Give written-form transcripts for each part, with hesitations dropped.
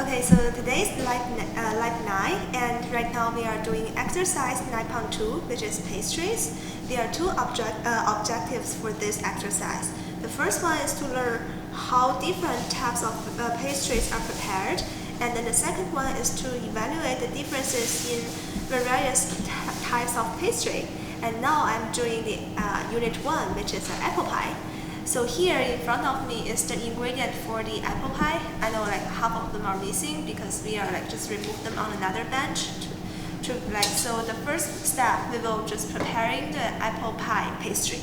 Okay, so today's lab 9, and right now we are doing exercise 9.2, which is pastries. There are two objectives for this exercise. The first one is to learn how different types of pastries are prepared, and then the second one is to evaluate the differences in various types of pastry. And now I'm doing the unit 1, which is apple pie. So here in front of me is the ingredient for the apple pie. I know half of them are missing because we are just remove them on another bench. So the first step we will just preparing the apple pie pastry.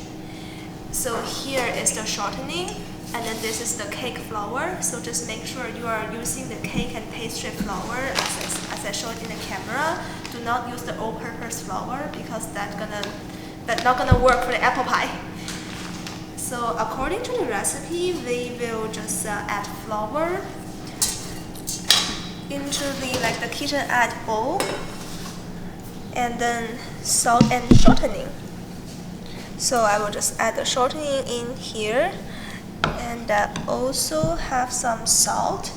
So here is the shortening, and then this is the cake flour. So just make sure you are using the cake and pastry flour as I showed in the camera. Do not use the all-purpose flour because that's not gonna work for the apple pie. So according to the recipe, we will just add flour into the KitchenAid bowl, and then salt and shortening. So I will just add the shortening in here, and also have some salt.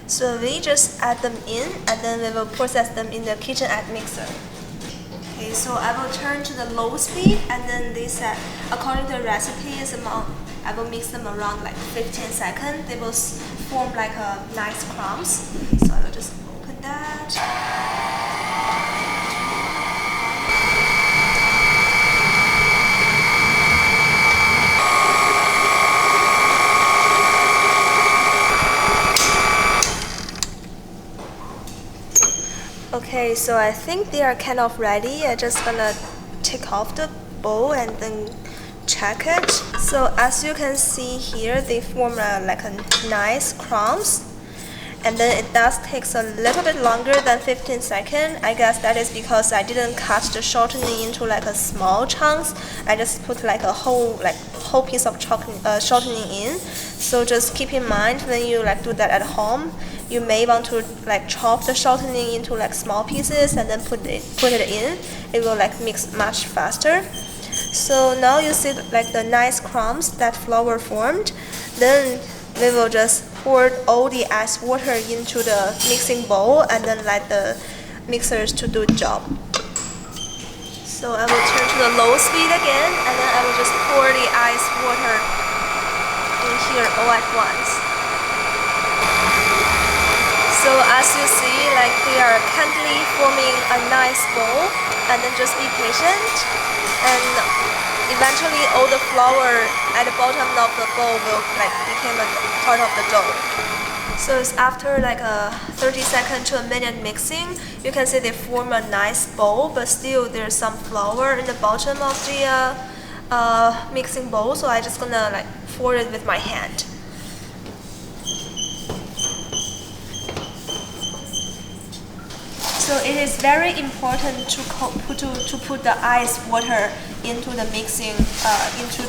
So we just add them in, and then we will process them in the KitchenAid mixer. Okay, so I will turn to the low speed, and then this, according to the recipe, I will mix them around 15 seconds. They will form a nice crumbs. So I will just open that. Okay, so I think they are kind of ready. I'm just gonna take off the bowl and then check it. So as you can see here, they form a nice crumbs, and then it does takes a little bit longer than 15 seconds. I guess that is because I didn't cut the shortening into a small chunks. I just put a whole piece of shortening in. So just keep in mind when you do that at home, you may want to chop the shortening into small pieces and then put it in. It will mix much faster. So now you see the nice crumbs that flour formed. Then we will just pour all the ice water into the mixing bowl and then let the mixers to do the job. So I will turn to the low speed again, and then I will just pour the ice water in here all at once. So as you see, they are kindly forming a nice bowl, and then just be patient, and eventually all the flour at the bottom of the bowl will become a part of the dough. So it's after a 30 second to a minute mixing, you can see they form a nice bowl, but still there's some flour in the bottom of the mixing bowl. So I'm just gonna pour it with my hand. So it is very important to put the ice water into the mixing, into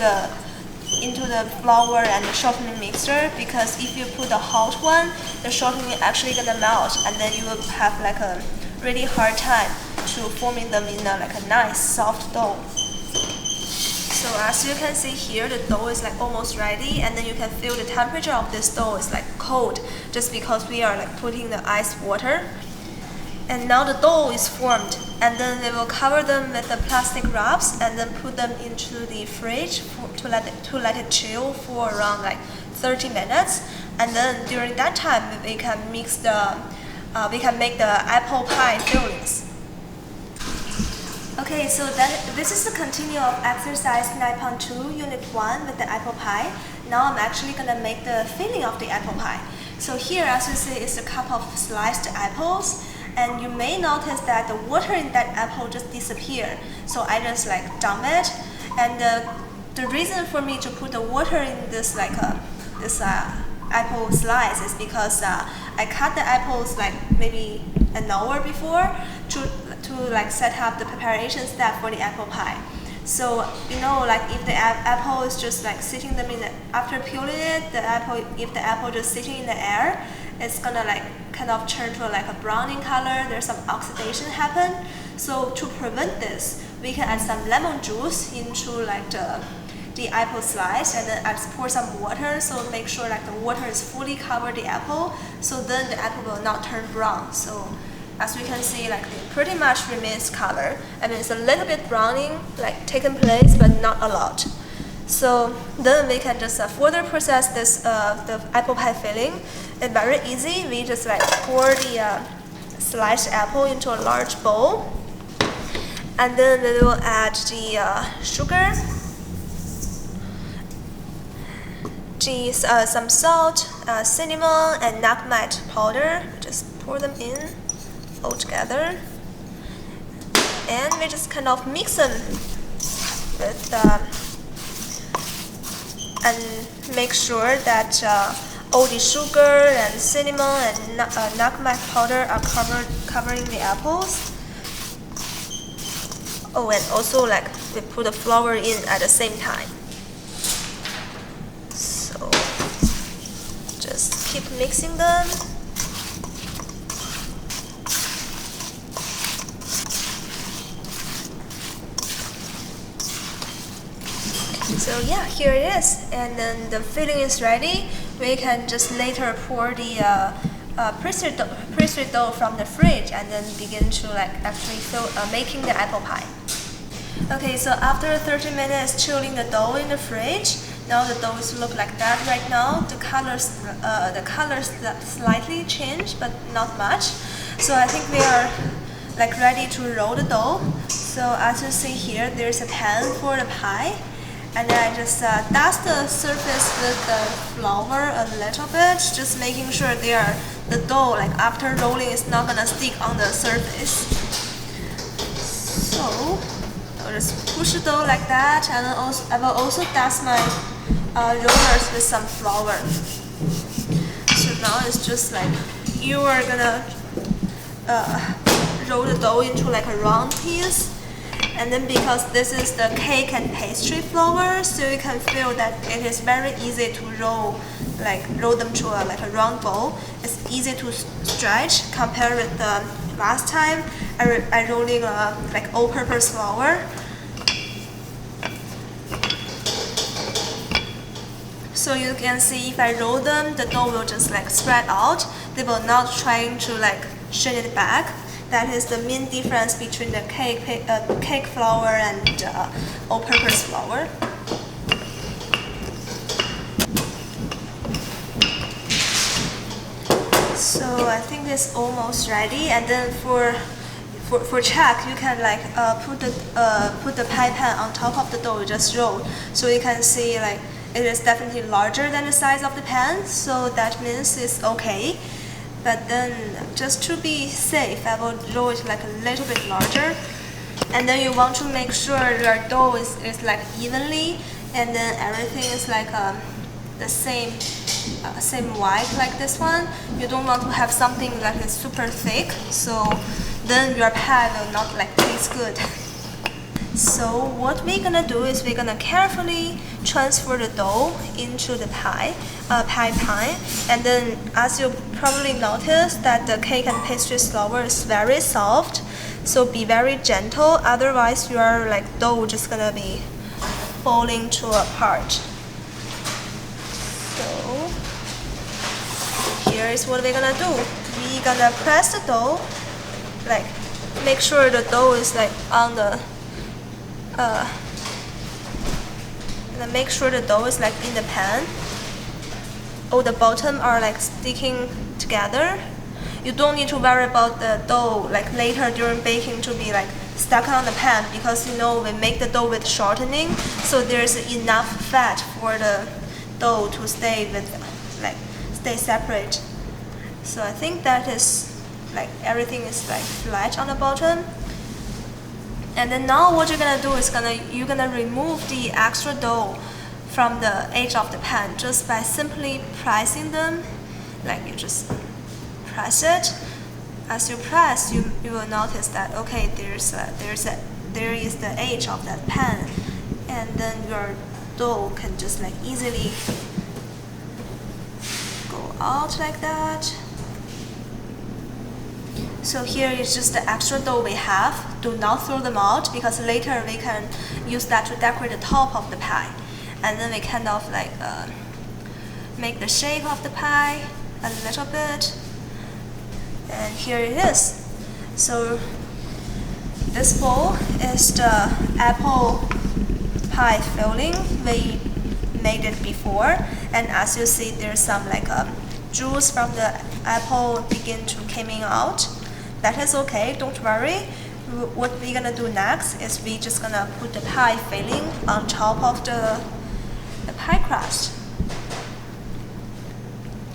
the flour and the shortening mixer, because if you put the hot one, the shortening actually gonna melt, and then you will have a really hard time to forming them in a nice soft dough. So as you can see here, the dough is almost ready, and then you can feel the temperature of this dough is cold, just because we are putting the ice water. And now the dough is formed, and then we will cover them with the plastic wraps and then put them into the fridge to let it chill for around 30 minutes. And then during that time, we can make the apple pie fillings. Okay, so this is the continue of exercise 9.2 unit 1 with the apple pie. Now I'm actually gonna make the filling of the apple pie. So here, as you see, is a cup of sliced apples. And you may notice that the water in that apple just disappeared. So I just dump it. And the reason for me to put the water in this apple slice is because I cut the apples maybe an hour before to set up the preparation step for the apple pie. So if the apple is just sitting them after peeling it, if the apple just sitting in the air, it's gonna kind of turn to a browning color. There's some oxidation happen. So to prevent this, we can add some lemon juice into the the apple slice and then pour some water, so make sure like the water is fully covered the apple, so then the apple will not turn brown. So as we can see, like it pretty much remains color. I mean, it's a little bit browning like taking place, but not a lot. So then we can just further process this the apple pie filling. It's very easy. We just like pour the sliced apple into a large bowl, and then we will add the sugar, some salt, cinnamon, and nutmeg powder. Just pour them in all together, and we just kind of mix them with and make sure that all the sugar and cinnamon and nutmeg powder are covering the apples. Oh, and also like we put the flour in at the same time. So just keep mixing them. So yeah, here it is, and then the filling is ready. We can just later pour the pastry dough from the fridge and then begin to like actually making the apple pie. Okay, so after 30 minutes chilling the dough in the fridge, now the dough is look like that right now. The colors slightly changed, but not much. So I think we are like ready to roll the dough. So as you see here, there's a pan for the pie. And then I just dust the surface with the flour a little bit, just making sure the dough, like after rolling, is not gonna stick on the surface. So I'll just push the dough like that, and then I will also dust my rollers with some flour. So now it's just like you are gonna roll the dough into like a round piece. And then because this is the cake and pastry flour, so you can feel that it is very easy to roll them to like a round bowl. It's easy to stretch compared with the last time I rolling like all-purpose flour. So you can see if I roll them, the dough will just like spread out. They will not trying to like shake it back. That is the main difference between the cake flour and all-purpose flour. So I think it's almost ready. And then for check, you can like put the pie pan on top of the dough you just rolled. So you can see like it is definitely larger than the size of the pan. So that means it's okay. But then, just to be safe, I will roll it like a little bit larger. And then you want to make sure your dough is like evenly, and then everything is like the same wide like this one. You don't want to have something that is super thick, so then your pie will not like taste good. So what we're gonna do is we're gonna carefully transfer the dough into the pie pan, and then as you probably noticed that the cake and pastry flour is very soft, so be very gentle, otherwise your like dough just gonna be falling apart. So here is what we're gonna do. We're gonna press the dough, like make sure the dough is like on the and then make sure the dough is like in the pan. All the bottom are like sticking together. You don't need to worry about the dough like later during baking to be like stuck on the pan, because you know we make the dough with shortening, so there's enough fat for the dough to stay separate. So I think that is like everything is like flat on the bottom. And then now what you're gonna do is you're gonna remove the extra dough from the edge of the pan just by simply pressing them. Like you just press it. As you press, you will notice that okay, there is the edge of that pan, and then your dough can just like easily go out like that. So here is just the extra dough we have. Do not throw them out, because later we can use that to decorate the top of the pie. and then we kind of like make the shape of the pie a little bit, and here it is. So this bowl is the apple pie filling. We made it before, and as you see, there's some like juice from the apple begin to coming out. That is okay, don't worry. What we're gonna do next is we just gonna put the pie filling on top of the pie crust.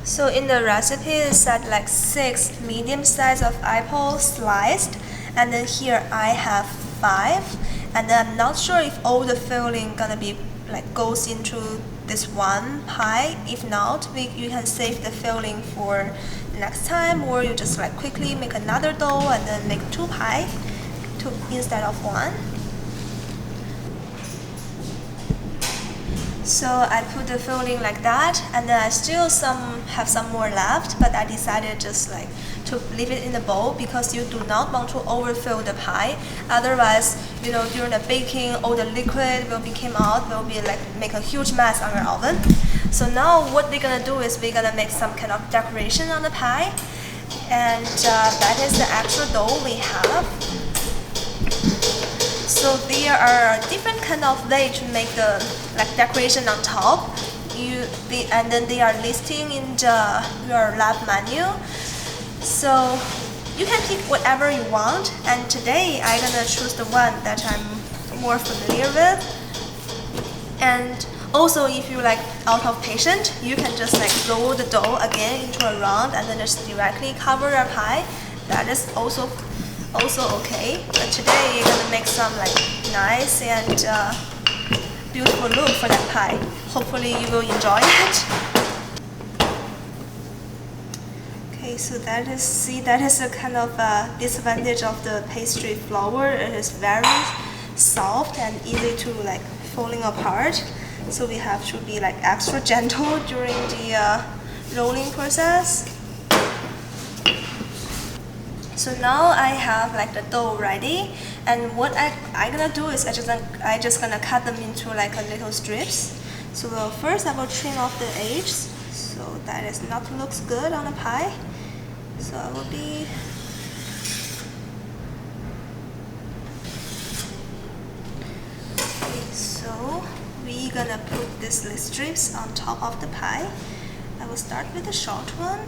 So in the recipe, it said like 6 medium size of apple sliced, and then here I have 5, and then I'm not sure if all the filling gonna be like goes into this one pie. If not, you can save the filling for next time, or you just like quickly make another dough and then make 2 pie instead of 1. So I put the filling like that, and then I still have some more left, but I decided just like to leave it in the bowl because you do not want to overfill the pie. Otherwise, you know, during the baking, all the liquid will be like make a huge mess on your oven. So now what we're gonna do is we're gonna make some kind of decoration on the pie, and that is the actual dough we have. So there are different kind of way to make the like decoration on top. And then they are listing in your lab menu. So you can pick whatever you want. And today I'm gonna choose the one that I'm more familiar with. And also, if you like out of patience, you can just like roll the dough again into a round and then just directly cover your pie. That is also okay. But today you're gonna make some like nice and beautiful look for that pie. Hopefully you will enjoy it. Okay, so that is a kind of disadvantage of the pastry flour. It is very soft and easy to like falling apart. So we have to be like extra gentle during the rolling process. So now I have like the dough ready, and what I'm gonna do is I just gonna cut them into like a little strips. So first I will trim off the edges, so that is not looks good on a pie. So I will be okay. So we're gonna put these little strips on top of the pie. I will start with the short one.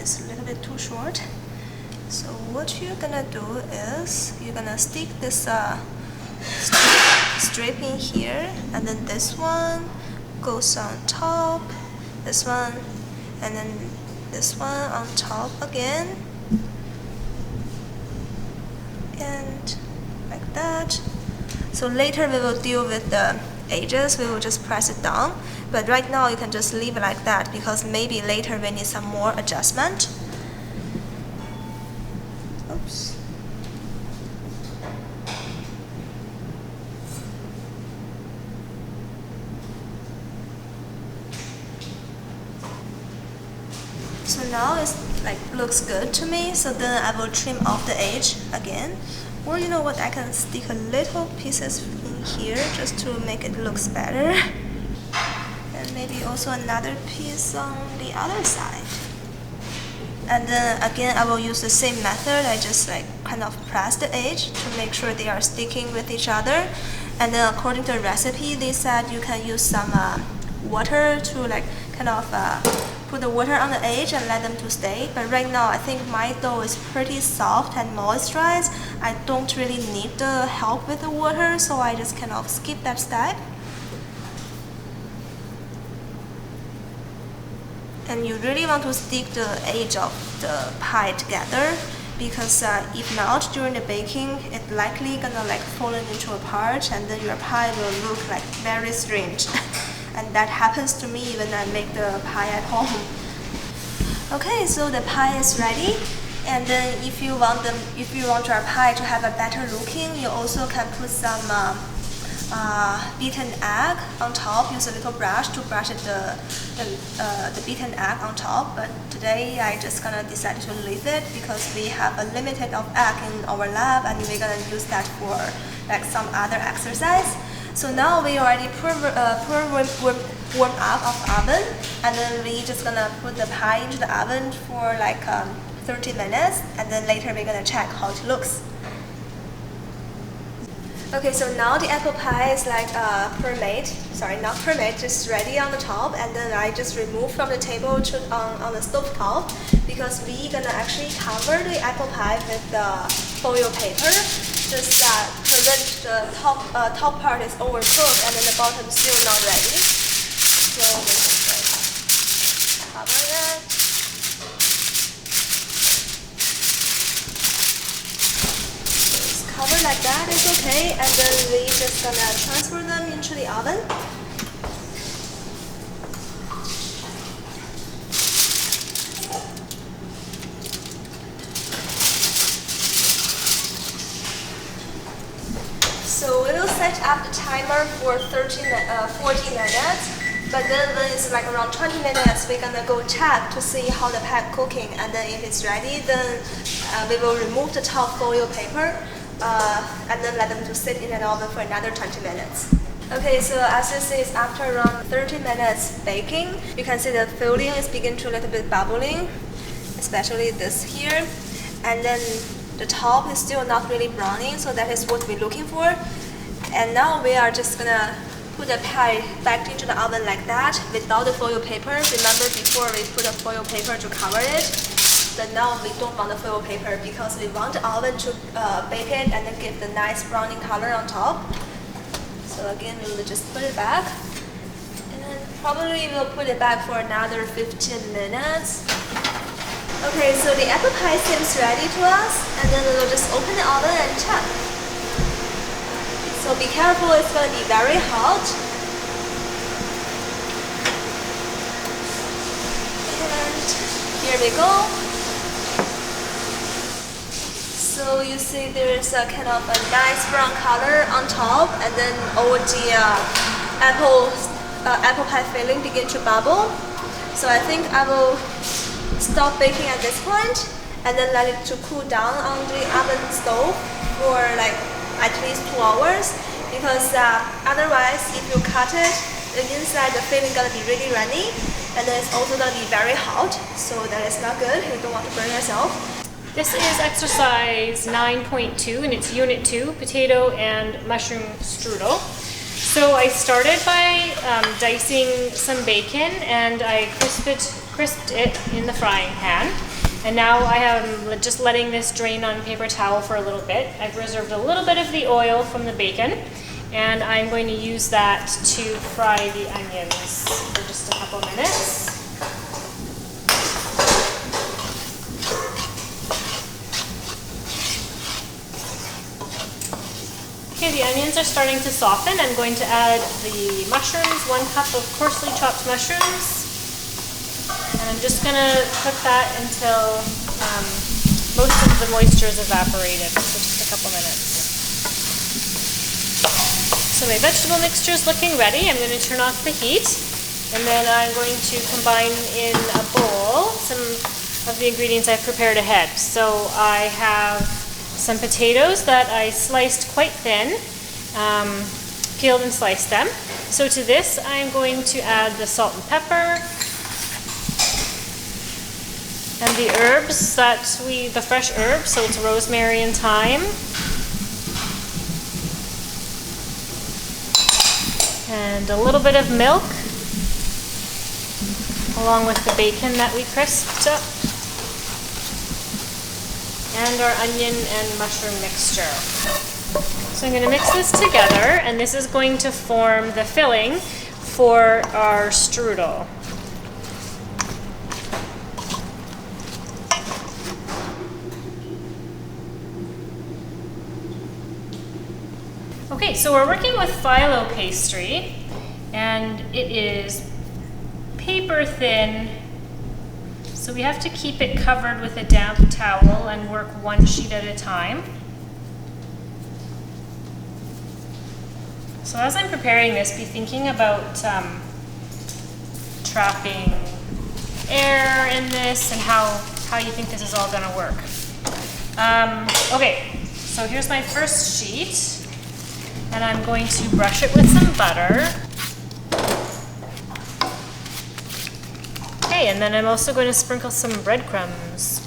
Is a little bit too short. So what you're gonna do is you're gonna stick this strip in here, and then this one goes on top, this one, and then this one on top again, and like that. So later we will deal with the edges, we will just press it down. But right now you can just leave it like that because maybe later we need some more adjustment. Oops. So now it's like looks good to me. So then I will trim off the edge again. Or you know what, I can stick a little pieces in here just to make it looks better. And maybe also another piece on the other side. And then again I will use the same method. I just like kind of press the edge to make sure they are sticking with each other. And then according to the recipe, they said you can use some water to like kind of put the water on the edge and let them to stay. But right now I think my dough is pretty soft and moisturized. I don't really need the help with the water, so I just kind of skip that step. And you really want to stick the edge of the pie together, because if not, during the baking, it's likely gonna like fall into apart, and then your pie will look like very strange. And that happens to me when I make the pie at home. Okay, so the pie is ready. And then if you want your pie to have a better looking, you also can put some beaten egg on top. Use a little brush to brush the beaten egg on top. But today I just gonna decide to leave it because we have a limited of egg in our lab, and we're gonna use that for like some other exercise. So now we already warm up of oven, and then we just gonna put the pie into the oven for like 30 minutes, and then later we're gonna check how it looks. Okay, so now the apple pie is like not pre-made, just ready on the top, and then I just remove from the table on the stove top because we gonna actually cover the apple pie with the foil paper, just prevent the top part is overcooked and then the bottom is still not ready. So we just cover it. Cover like that is okay, and then we just gonna transfer them into the oven. So we will set up the timer for 40 minutes. But then when it's like around 20 minutes, we're gonna go check to see how the pie cooking, and then if it's ready, then we will remove the top foil paper. And then let them to sit in an oven for another 20 minutes. Okay, so as you see, it's after around 30 minutes baking. You can see the filling is beginning to a little bit bubbling, especially this here. And then the top is still not really browning, so that is what we're looking for. And now we are just gonna put the pie back into the oven like that without the foil paper. Remember before we put a foil paper to cover it? But now we don't want the foil paper because we want the oven to bake it and then give the nice browning color on top. So again, we'll just put it back. And then probably we'll put it back for another 15 minutes. Okay, so the apple pie seems ready to us. And then we'll just open the oven and check. So be careful, it's going to be very hot. And here we go. So you see there is a kind of a nice brown color on top, and then all the apple pie filling begin to bubble. So I think I will stop baking at this point and then let it to cool down on the oven stove for like at least 2 hours, because otherwise if you cut it, the inside the filling gonna be really runny, and then it's also gonna be very hot, so that is not good. You don't want to burn yourself. This is exercise 9.2 and it's unit 2, potato and mushroom strudel. So I started by dicing some bacon, and I crisped it in the frying pan. And now I am just letting this drain on paper towel for a little bit. I've reserved a little bit of the oil from the bacon, and I'm going to use that to fry the onions for just a couple minutes. Okay, the onions are starting to soften. I'm going to add the mushrooms, 1 cup of coarsely chopped mushrooms. And I'm just going to cook that until most of the moisture is evaporated, so just a couple minutes. So my vegetable mixture is looking ready. I'm going to turn off the heat, and then I'm going to combine in a bowl some of the ingredients I've prepared ahead. So I have some potatoes that I sliced quite thin, peeled and sliced them. So to this I'm going to add the salt and pepper and the herbs the fresh herbs, so it's rosemary and thyme. And a little bit of milk along with the bacon that we crisped up. And our onion and mushroom mixture. So I'm going to mix this together, and this is going to form the filling for our strudel. Okay, so we're working with phyllo pastry, and it is paper thin. So we have to keep it covered with a damp towel and work 1 sheet at a time. So as I'm preparing this, be thinking about trapping air in this and how you think this is all gonna work. Okay, so here's my first sheet, and I'm going to brush it with some butter. Okay, and then I'm also going to sprinkle some breadcrumbs.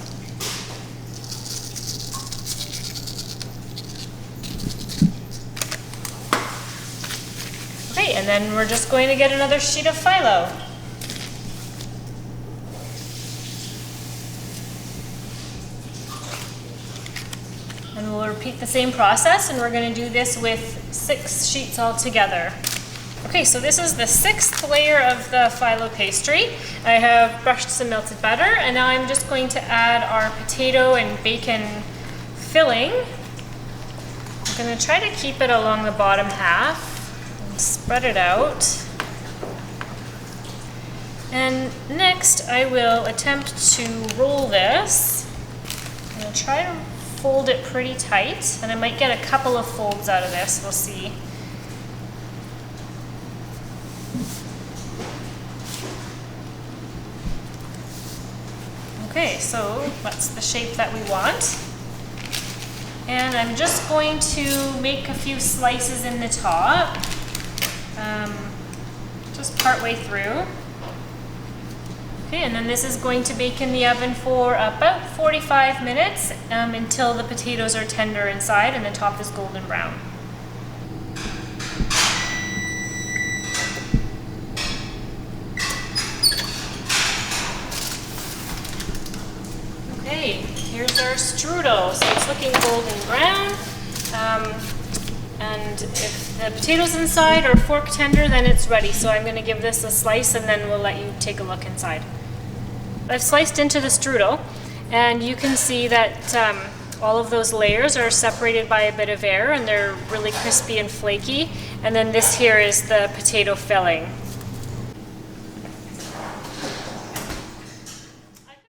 Okay, and then we're just going to get another sheet of phyllo. And we'll repeat the same process, and we're going to do this with 6 sheets all together. Okay, so this is the 6th layer of the phyllo pastry. I have brushed some melted butter, and now I'm just going to add our potato and bacon filling. I'm going to try to keep it along the bottom half and spread it out. And next I will attempt to roll this. I'm going to try to fold it pretty tight, and I might get a couple of folds out of this, we'll see. Okay, so that's the shape that we want. And I'm just going to make a few slices in the top, just part way through. Okay, and then this is going to bake in the oven for about 45 minutes until the potatoes are tender inside and the top is golden brown. Okay, here's our strudel. So it's looking golden brown. And if the potatoes inside are fork tender, then it's ready. So I'm going to give this a slice, and then we'll let you take a look inside. I've sliced into the strudel, and you can see that all of those layers are separated by a bit of air, and they're really crispy and flaky. And then this here is the potato filling.